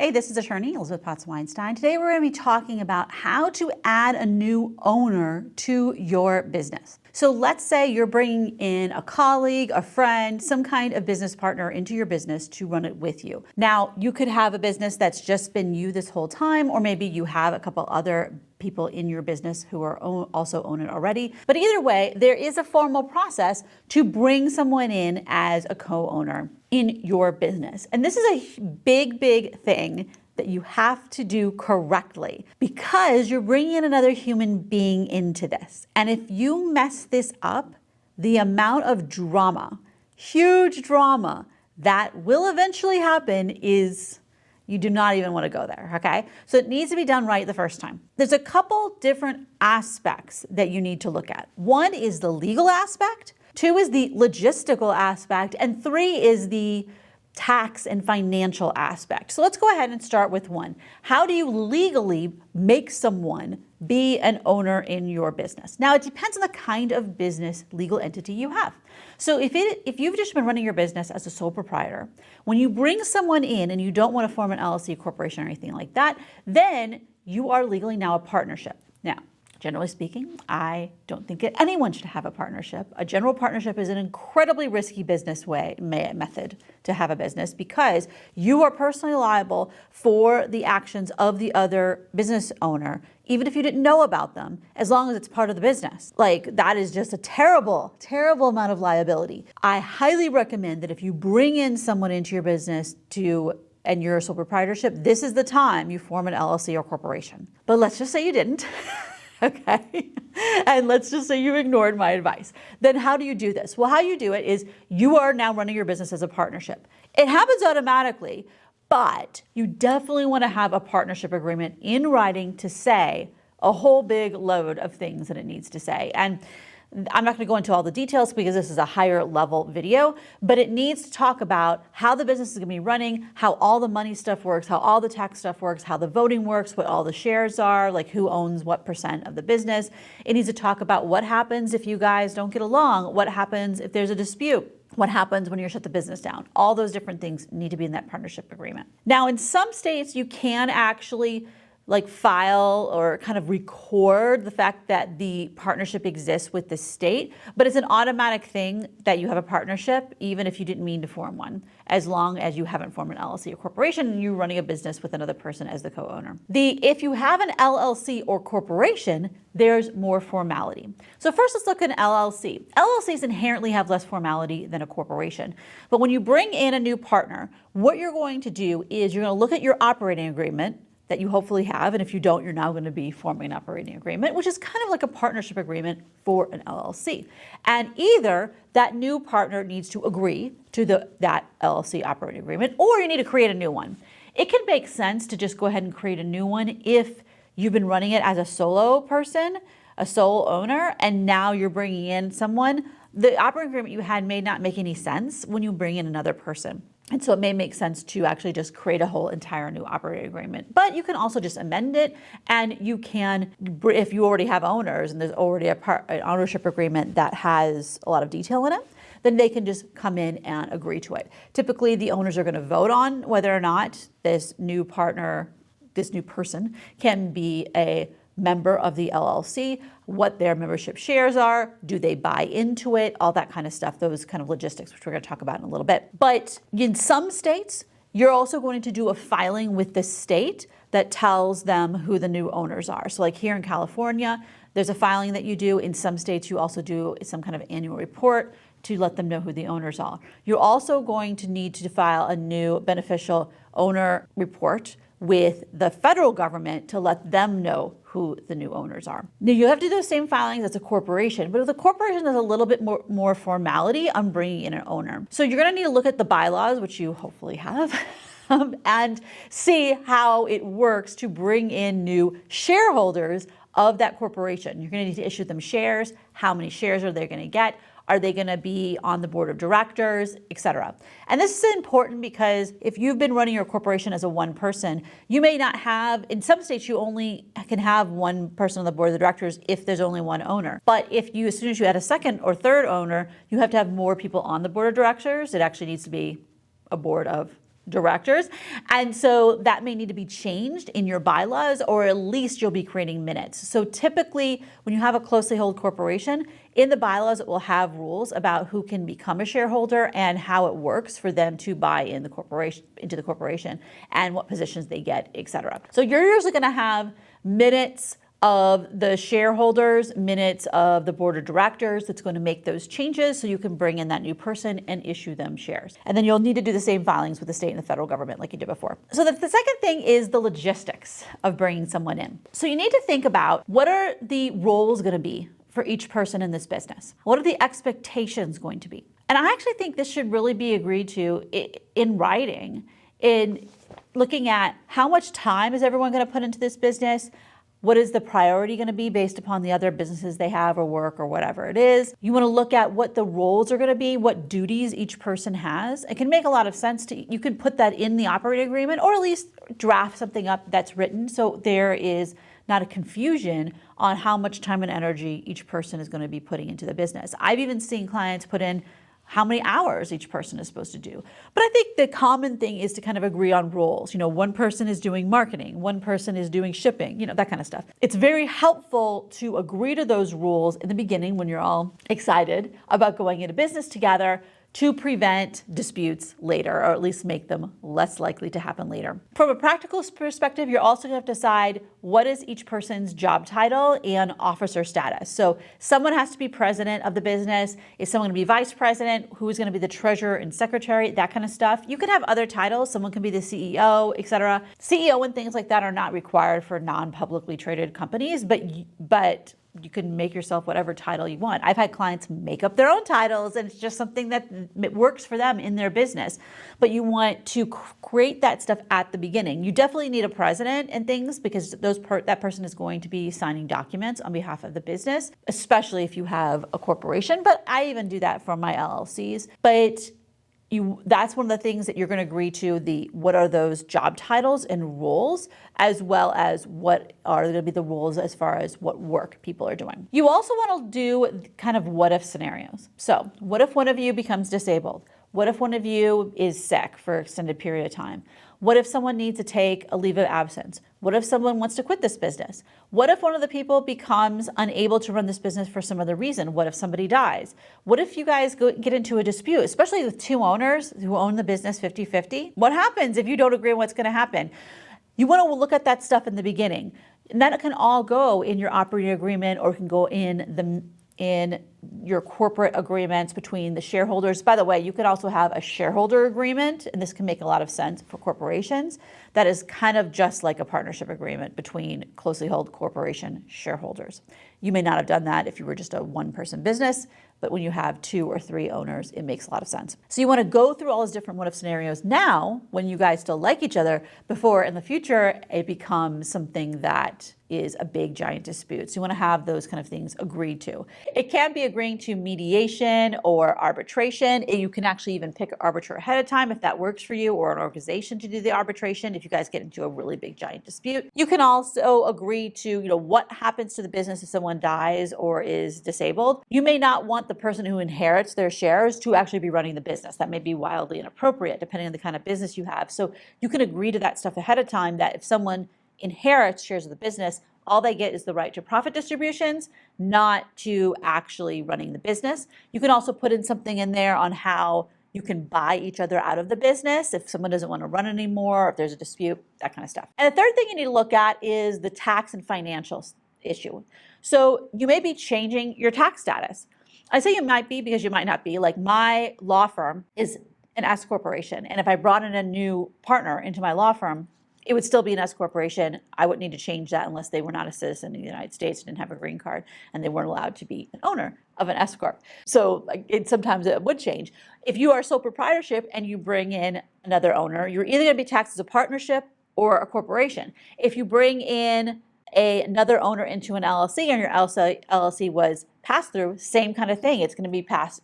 Hey, this is attorney Elizabeth Potts-Weinstein. Today we're going to be talking about how to add a new owner to your business. So let's say you're bringing in a colleague, a friend, some kind of business partner into your business to run it with you. Now, you could have a business that's just been you this whole time, or maybe you have a couple other people in your business who are also own it already. But either way, there is a formal process to bring someone in as a co-owner in your business. And this is a big thing that you have to do correctly because you're bringing in another human being into this. And if you mess this up, the amount of drama, huge drama that will eventually happen is you do not even want to go there, okay? So it needs to be done right the first time. There's a couple different aspects that you need to look at. One is the legal aspect, two is the logistical aspect, and three is the tax and financial aspect. So let's go ahead and start with one. How do you legally make someone be an owner in your business? Now, it depends on the kind of business legal entity you have. So if you've just been running your business as a sole proprietor, when you bring someone in and you don't want to form an LLC, corporation, or anything like that, then you are legally now a partnership. Now, generally speaking, I don't think that anyone should have a partnership. A general partnership is an incredibly risky business method to have a business because you are personally liable for the actions of the other business owner, even if you didn't know about them, as long as it's part of the business. Like, that is just a terrible amount of liability. I highly recommend that if you bring in someone into your business and you're a sole proprietorship, this is the time you form an LLC or corporation. But let's just say you didn't. Okay. And let's just say you ignored my advice. Then how do you do this? Well, how you do it is you are now running your business as a partnership. It happens automatically, but you definitely want to have a partnership agreement in writing to say a whole big load of things that it needs to say. And I'm not going to go into all the details because this is a higher level video, but it needs to talk about how the business is going to be running, how all the money stuff works, how all the tax stuff works, how the voting works, what all the shares are, like who owns what % of the business. It needs to talk about what happens if you guys don't get along, what happens if there's a dispute, what happens when you shut the business down. All those different things need to be in that partnership agreement. Now, in some states, you can actually file or kind of record the fact that the partnership exists with the state, but it's an automatic thing that you have a partnership, even if you didn't mean to form one, as long as you haven't formed an LLC or corporation and you're running a business with another person as the co-owner. If you have an LLC or corporation, there's more formality. So first, let's look at an LLC. LLCs inherently have less formality than a corporation, but when you bring in a new partner, what you're going to do is you're going to look at your operating agreement that you hopefully have, and if you don't, you're now going to be forming an operating agreement, which is kind of like a partnership agreement for an LLC. And either that new partner needs to agree to that LLC operating agreement, or you need to create a new one. It can make sense to just go ahead and create a new one if you've been running it as a solo person, a sole owner, and now you're bringing in someone. The operating agreement you had may not make any sense when you bring in another person. And so it may make sense to actually just create a whole entire new operating agreement. But you can also just amend it, and you can, if you already have owners and there's already an ownership agreement that has a lot of detail in it, then they can just come in and agree to it. Typically, the owners are going to vote on whether or not this new partner, this new person can be a member of the LLC, what their membership shares are, do they buy into it, all that kind of stuff, those kind of logistics, which we're going to talk about in a little bit. But in some states, you're also going to do a filing with the state that tells them who the new owners are. So like here in California, there's a filing that you do. In some states, you also do some kind of annual report to let them know who the owners are. You're also going to need to file a new beneficial owner report with the federal government to let them know who the new owners are. Now, you have to do those same filings as a corporation, but with a corporation, there's a little bit more formality on bringing in an owner. So you're going to need to look at the bylaws, which you hopefully have, and see how it works to bring in new shareholders of that corporation. You're going to need to issue them shares. How many shares are they going to get? Are they going to be on the board of directors, etc.? And this is important because if you've been running your corporation as a one person, you may not have, in some states, you only can have one person on the board of the directors if there's only one owner. But if you, as soon as you add a second or third owner, you have to have more people on the board of directors. It actually needs to be a board of directors. And so that may need to be changed in your bylaws, or at least you'll be creating minutes. So typically when you have a closely held corporation, in the bylaws, it will have rules about who can become a shareholder and how it works for them to buy in the corporation, into the corporation, and what positions they get, etc. So you're usually going to have minutes of the shareholders, minutes of the board of directors that's going to make those changes, so you can bring in that new person and issue them shares. And then you'll need to do the same filings with the state and the federal government like you did before. So the second thing is the logistics of bringing someone in. So you need to think about, what are the roles going to be for each person in this business? What are the expectations going to be? And I actually think this should really be agreed to in writing, in looking at how much time is everyone going to put into this business. What is the priority going to be based upon the other businesses they have or work or whatever it is? You want to look at what the roles are going to be, what duties each person has. It can make a lot of sense to, you can put that in the operating agreement, or at least draft something up that's written so there is not a confusion on how much time and energy each person is going to be putting into the business. I've even seen clients put in how many hours each person is supposed to do. But I think the common thing is to kind of agree on roles. One person is doing marketing, one person is doing shipping, that kind of stuff. It's very helpful to agree to those rules in the beginning when you're all excited about going into business together, to prevent disputes later, or at least make them less likely to happen later. From a practical perspective, you're also going to have to decide what is each person's job title and officer status. So someone has to be president of the business. Is someone going to be vice president? Who is going to be the treasurer and secretary? That kind of stuff. You can have other titles. Someone can be the CEO, etc. CEO and things like that are not required for non-publicly traded companies, but you can make yourself whatever title you want. I've had clients make up their own titles, and it's just something that works for them in their business. But you want to create that stuff at the beginning. You definitely need a president and things, because that person is going to be signing documents on behalf of the business, especially if you have a corporation. But I even do that for my LLCs. But that's one of the things that you're going to agree to, what are those job titles and roles, as well as what are going to be the rules as far as what work people are doing. You also want to do kind of what if scenarios. So what if one of you becomes disabled? What if one of you is sick for an extended period of time? What if someone needs to take a leave of absence? What if someone wants to quit this business? What if one of the people becomes unable to run this business for some other reason? What if somebody dies? What if you guys get into a dispute, especially with two owners who own the business 50-50? What happens if you don't agree on what's going to happen? You want to look at that stuff in the beginning. And that can all go in your operating agreement, or can go in your corporate agreements between the shareholders. By the way, you could also have a shareholder agreement, and this can make a lot of sense for corporations. That is kind of just like a partnership agreement between closely held corporation shareholders. You may not have done that if you were just a one-person business, but when you have 2 or 3 owners, it makes a lot of sense. So you want to go through all those different what-if scenarios now, when you guys still like each other, before in the future it becomes something that is a big giant dispute. So you want to have those kind of things agreed to. It can be agreeing to mediation or arbitration. You can actually even pick an arbiter ahead of time if that works for you, or an organization to do the arbitration if you guys get into a really big giant dispute. You can also agree to, what happens to the business if someone dies or is disabled. You may not want the person who inherits their shares to actually be running the business. That may be wildly inappropriate depending on the kind of business you have. So you can agree to that stuff ahead of time, that if someone inherits shares of the business, all they get is the right to profit distributions, not to actually running the business. You can also put in something in there on how you can buy each other out of the business if someone doesn't want to run anymore, if there's a dispute, that kind of stuff. And the third thing you need to look at is the tax and financial issue. So you may be changing your tax status. I say you might be because you might not be. Like, my law firm is an S corporation, and if I brought in a new partner into my law firm, it would still be an S corporation. I wouldn't need to change that unless they were not a citizen of the United States, didn't have a green card, and they weren't allowed to be an owner of an S corp. So sometimes it would change. If you are sole proprietorship and you bring in another owner, you're either going to be taxed as a partnership or a corporation. If you bring in another owner into an LLC, and your LLC was passed through, same kind of thing. It's going to be taxed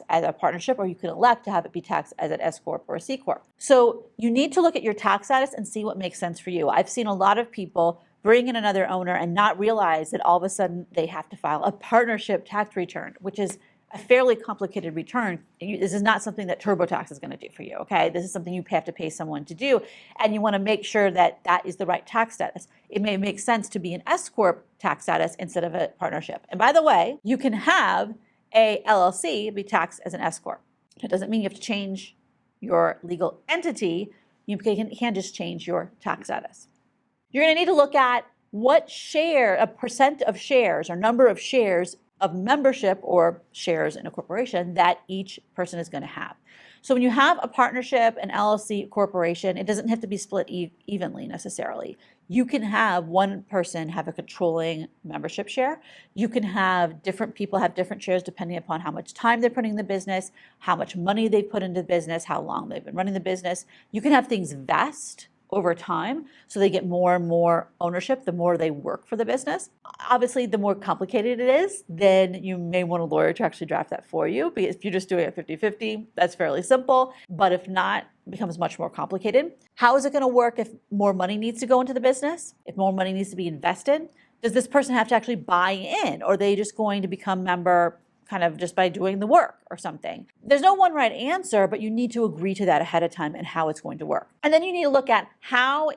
as a partnership, or you can elect to have it be taxed as an S corp or a C corp. So you need to look at your tax status and see what makes sense for you. I've seen a lot of people bring in another owner and not realize that all of a sudden they have to file a partnership tax return, which is a fairly complicated return. This is not something that TurboTax is going to do for you, okay? This is something you have to pay someone to do, and you want to make sure that that is the right tax status. It may make sense to be an S Corp tax status instead of a partnership. And by the way, you can have a LLC be taxed as an S Corp. It doesn't mean you have to change your legal entity. You can just change your tax status. You're going to need to look at what share, a percent of shares or number of shares of membership or shares in a corporation that each person is going to have. So when you have a partnership, an LLC, corporation, it doesn't have to be split evenly necessarily. You can have one person have a controlling membership share. You can have different people have different shares depending upon how much time they're putting in the business, how much money they put into the business, how long they've been running the business. You can have things vest over time, so they get more and more ownership the more they work for the business. Obviously, the more complicated it is, then you may want a lawyer to actually draft that for you. Because if you're just doing it 50-50, that's fairly simple. But if not, it becomes much more complicated. How is it going to work if more money needs to go into the business? If more money needs to be invested? Does this person have to actually buy in? Or are they just going to become member kind of just by doing the work or something? There's no one right answer, but you need to agree to that ahead of time and how it's going to work. And then you need to look at how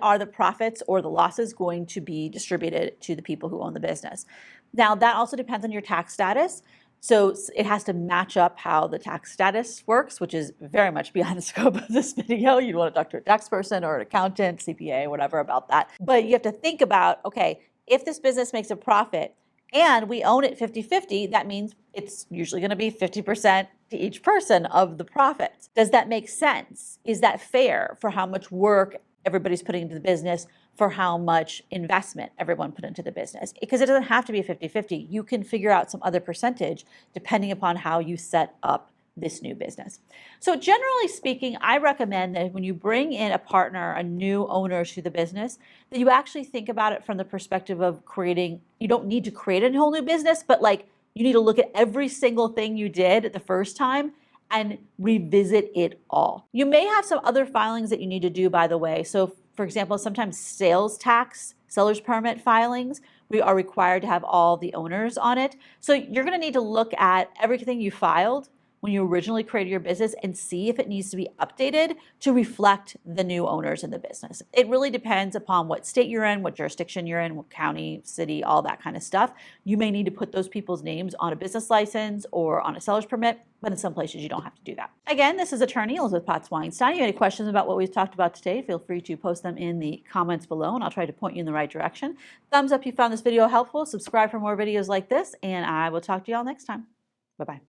are the profits or the losses going to be distributed to the people who own the business. Now, that also depends on your tax status. So it has to match up how the tax status works, which is very much beyond the scope of this video. You'd want to talk to a tax person or an accountant, CPA, whatever about that. But you have to think about, okay, if this business makes a profit, and we own it 50-50, that means it's usually going to be 50% to each person of the profits. Does that make sense? Is that fair for how much work everybody's putting into the business, for how much investment everyone put into the business? Because it doesn't have to be 50-50. You can figure out some other percentage depending upon how you set up this new business. So generally speaking, I recommend that when you bring in a partner, a new owner to the business, that you actually think about it from the perspective of creating, you don't need to create a whole new business, but like you need to look at every single thing you did the first time and revisit it all. You may have some other filings that you need to do, by the way. So for example, sometimes sales tax, seller's permit filings, we are required to have all the owners on it. So you're going to need to look at everything you filed when you originally created your business and see if it needs to be updated to reflect the new owners in the business. It really depends upon what state you're in, what jurisdiction you're in, what county, city, all that kind of stuff. You may need to put those people's names on a business license or on a seller's permit, but in some places you don't have to do that. Again, this is attorney Elizabeth Potts-Weinstein. If you have any questions about what we've talked about today, feel free to post them in the comments below and I'll try to point you in the right direction. Thumbs up if you found this video helpful, subscribe for more videos like this, and I will talk to you all next time. Bye-bye.